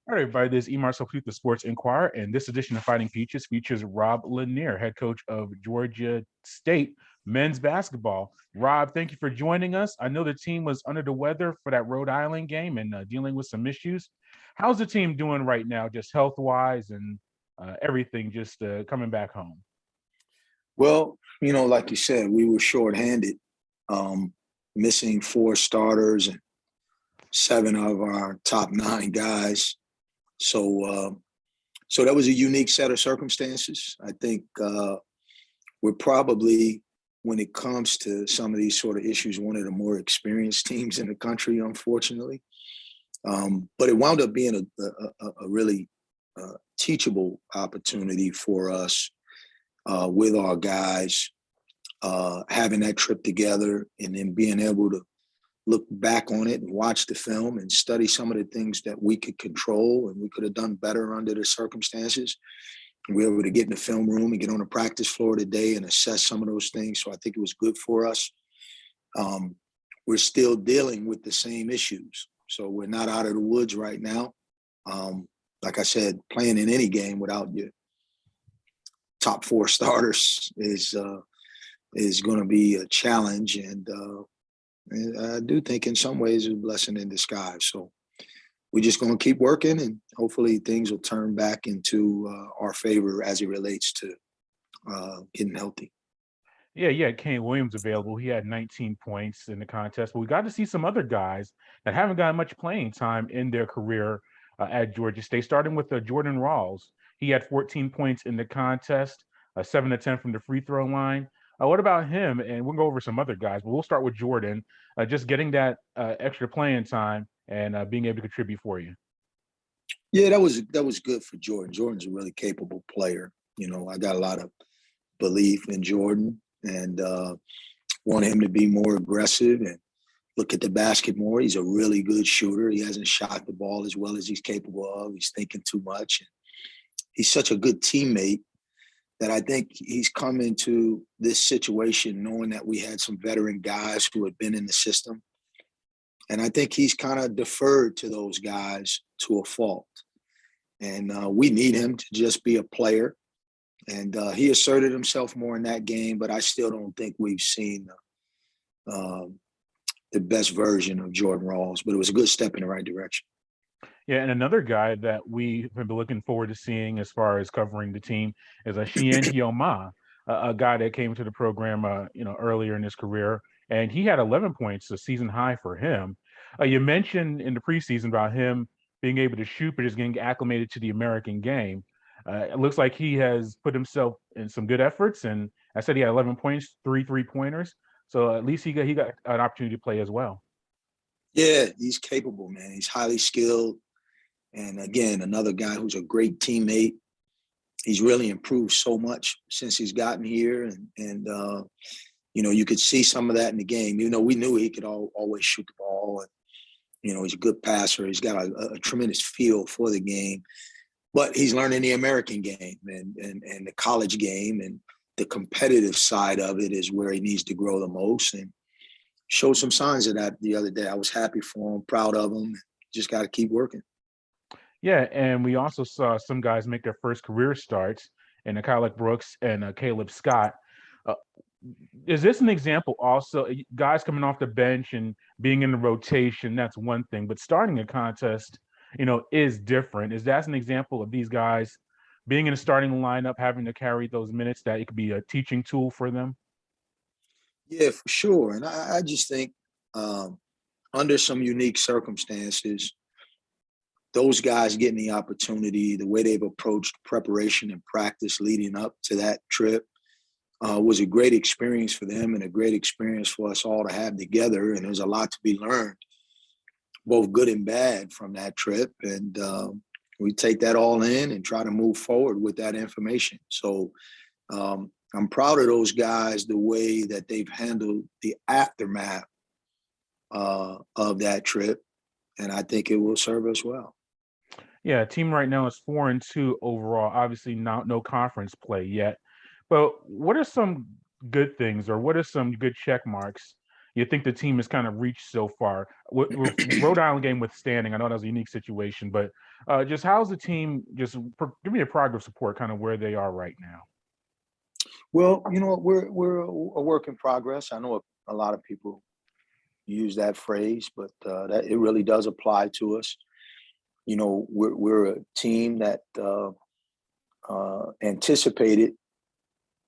All right, everybody, this is Emar Soput, the Sports Inquirer, and this edition of Fighting Peaches features Rob Lanier, head coach of Georgia State men's basketball. Rob, thank you for joining us. I know the team was under the weather for that Rhode Island game and dealing with some issues. How's the team doing right now, just health wise and everything, just coming back home? Well, like you said, we were shorthanded, um, missing four starters and seven of our top nine guys. So that was a unique set of circumstances. I think we're probably, when it comes to some of these sort of issues, one of the more experienced teams in the country, unfortunately. But it wound up being a really teachable opportunity for us with our guys, having that trip together and then being able to look back on it and watch the film and study some of the things that we could control and we could have done better under the circumstances. And we were able to get in the film room and get on the practice floor today and assess some of those things. So I think it was good for us. We're still dealing with the same issues. So we're not out of the woods right now. Like I said, playing in any game without your top four starters is going to be a challenge. And I do think in some ways it's a blessing in disguise. So we're just going to keep working and hopefully things will turn back into our favor as it relates to getting healthy. Yeah, yeah, Kane Williams available. He had 19 points in the contest, but we got to see some other guys that haven't gotten much playing time in their career at Georgia State, starting with Jordan Rawls. He had 14 points in the contest, 7 to 10 from the free throw line. What about him? And we'll go over some other guys, but we'll start with Jordan, just getting that extra playing time and being able to contribute for you. Yeah, that was good for Jordan. Jordan's a really capable player. I got a lot of belief in Jordan and want him to be more aggressive and look at the basket more. He's a really good shooter. He hasn't shot the ball as well as he's capable of. He's thinking too much. And he's such a good teammate that I think he's come into this situation knowing that we had some veteran guys who had been in the system. And I think he's kind of deferred to those guys to a fault. And we need him to just be a player. And he asserted himself more in that game, but I still don't think we've seen the best version of Jordan Rawls. But it was a good step in the right direction. Yeah, and another guy that we've been looking forward to seeing as far as covering the team is a Chien-Hao Ma, a guy that came to the program, earlier in his career, and he had 11 points, a season high for him. You mentioned in the preseason about him being able to shoot, but just getting acclimated to the American game. It looks like he has put himself in some good efforts, and I said he had 11 points, three pointers. So at least he got an opportunity to play as well. Yeah, he's capable, man. He's highly skilled. And again, another guy who's a great teammate. He's really improved so much since he's gotten here. And you could see some of that in the game. We knew he could always shoot the ball. And, he's a good passer. He's got a tremendous feel for the game. But he's learning the American game and the college game. And the competitive side of it is where he needs to grow the most. And showed some signs of that the other day. I was happy for him, proud of him. Just got to keep working. Yeah, and we also saw some guys make their first career starts in Kalik Brooks and Kaleb Scott. Uh, is this an example also? Guys coming off the bench and being in the rotation, that's one thing, but starting a contest, is different. Is that an example of these guys being in a starting lineup, having to carry those minutes, that it could be a teaching tool for them? Yeah, for sure. And I just think under some unique circumstances, those guys getting the opportunity, the way they've approached preparation and practice leading up to that trip was a great experience for them and a great experience for us all to have together. And there's a lot to be learned, both good and bad, from that trip. And we take that all in and try to move forward with that information. So I'm proud of those guys, the way that they've handled the aftermath of that trip. And I think it will serve us well. Yeah, team right now is 4-2 overall. Obviously, not no conference play yet. But what are some good things, or what are some good check marks you think the team has kind of reached so far? With Rhode Island game withstanding, I know that was a unique situation, but just how's the team? Give me a progress report, kind of where they are right now. Well, we're a work in progress. I know a lot of people use that phrase, but that it really does apply to us. We're a team that anticipated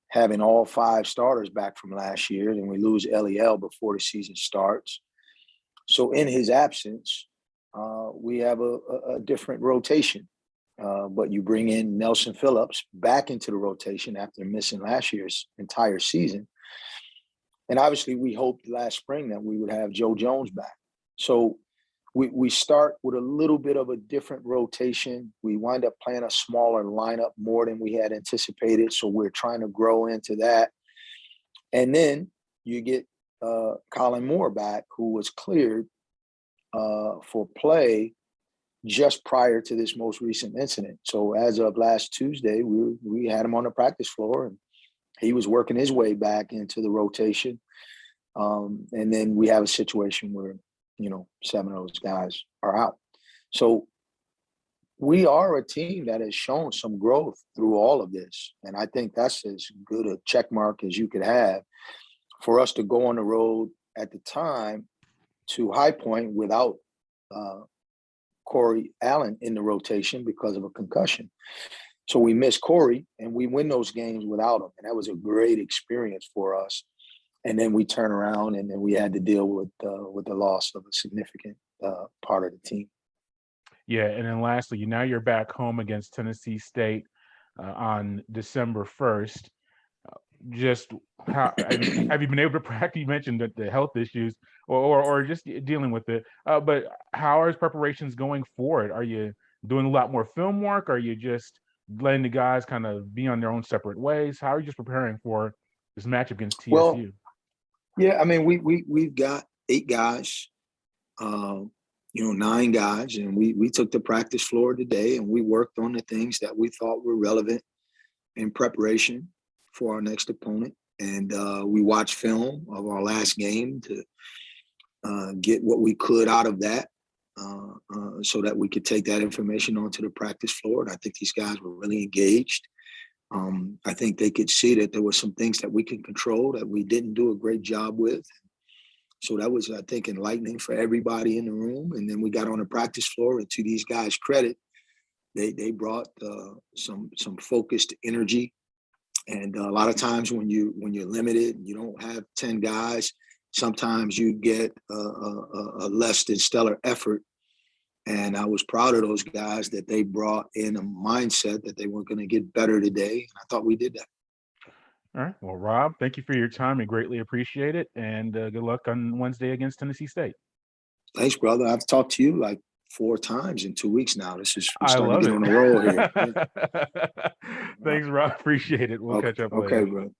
having all 5 starters back from last year, and we lose LEL before the season starts. So in his absence, we have a different rotation. But you bring in Nelson Phillips back into the rotation after missing last year's entire season. And obviously we hoped last spring that we would have Joe Jones back. So we start with a little bit of a different rotation. We wind up playing a smaller lineup more than we had anticipated. So we're trying to grow into that. And then you get Colin Moore back, who was cleared for play just prior to this most recent incident. So as of last Tuesday, we had him on the practice floor, and he was working his way back into the rotation. And then we have a situation where 7 of those guys are out. So we are a team that has shown some growth through all of this. And I think that's as good a check mark as you could have for us to go on the road at the time to High Point without Corey Allen in the rotation because of a concussion. So we miss Corey and we win those games without him. And that was a great experience for us. And then we turn around and then we had to deal with the loss of a significant part of the team. Yeah, and then lastly, now you're back home against Tennessee State on December 1st. Just how have you been able to practice? You mentioned that the health issues or just dealing with it. But how are his preparations going for it? Are you doing a lot more film work? Are you just letting the guys kind of be on their own separate ways? How are you just preparing for this match against TSU? Well, yeah, I mean, we've got 8 guys, 9 guys, and we took the practice floor today and we worked on the things that we thought were relevant in preparation for our next opponent. And we watched film of our last game to get what we could out of that so that we could take that information onto the practice floor. And I think these guys were really engaged. I think they could see that there were some things that we can control that we didn't do a great job with. So that was, I think, enlightening for everybody in the room. And then we got on the practice floor, and to these guys' credit, they brought some focused energy. And a lot of times when you're limited, you don't have 10 guys. Sometimes you get a less than stellar effort. And I was proud of those guys that they brought in a mindset that they were going to get better today. And I thought we did that. All right. Well, Rob, thank you for your time. I greatly appreciate it. And good luck on Wednesday against Tennessee State. Thanks, brother. I've talked to you like 4 times in 2 weeks now. We're starting I to get love on the roll here. it. Thanks, Rob. Appreciate it. We'll catch up later. Okay, bro.